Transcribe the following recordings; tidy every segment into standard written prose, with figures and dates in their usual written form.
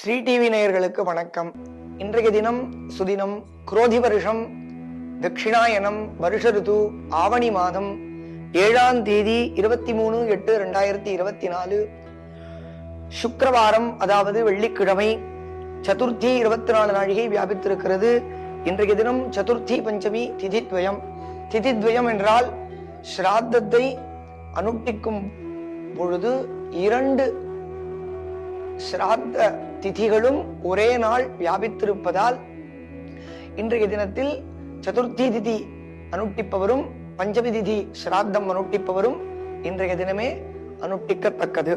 Sri TV நேயர்களுக்கு வணக்கம். இன்றைய தினம் சுதினம் குரோதி வருஷம் தட்சிணாயனம் வருஷ ருது ஆவணி மாதம் 7ஆம் தேதி 23/8/2024 சுக்கிரவாரம், அதாவது வெள்ளிக்கிழமை, சதுர்த்தி 24 நாழிகை வியாபித்திருக்கிறது. இன்றைய தினம் சதுர்த்தி பஞ்சமி திதித்வயம். திதித்வயம் என்றால் ஸ்ராத்தத்தை அனுஷ்டிக்கும் பொழுது 2 ஸ்ராத்த திதிகளும் ஒரே நாள் வியாபித்திருப்பதால் இன்றைய தினத்தில் சதுர்த்தி திதி அனுஷ்டிப்பவரும் பஞ்சமி திதி ஸ்ராத்தம் அனுஷ்டிப்பவரும் இன்றைய தினமே அனுஷ்டிக்கத்தக்கது.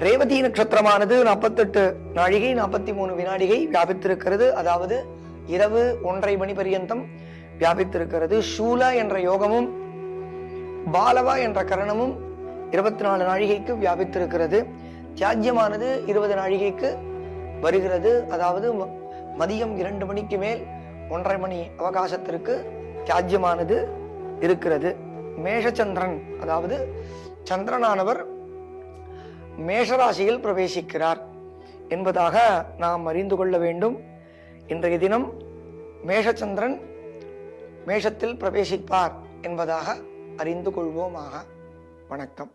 ரேவதி நட்சத்திரமானது 48 நாழிகை 43 வினாடிகை வியாபித்திருக்கிறது. அதாவது இரவு 1:30 மணி பரியந்தம் வியாபித்திருக்கிறது. சூல என்ற யோகமும் பாலவா என்ற கரணமும் 24 நாழிகைக்கு வியாபித்திருக்கிறது. தியாஜ்யமானது 20 நாழிகைக்கு வருகிறது. அதாவது மதியம் 2 மணிக்கு மேல் 1:30 மணி அவகாசத்திற்கு தியாஜ்யமானது இருக்கிறது. மேஷச்சந்திரன், அதாவது சந்திரனானவர் மேஷராசியில் பிரவேசிக்கிறார் என்பதாக நாம் அறிந்து கொள்ள வேண்டும். இன்றைய தினம் மேஷச்சந்திரன் மேஷத்தில் பிரவேசிப்பார் என்பதாக அறிந்து கொள்வோமாக. வணக்கம்.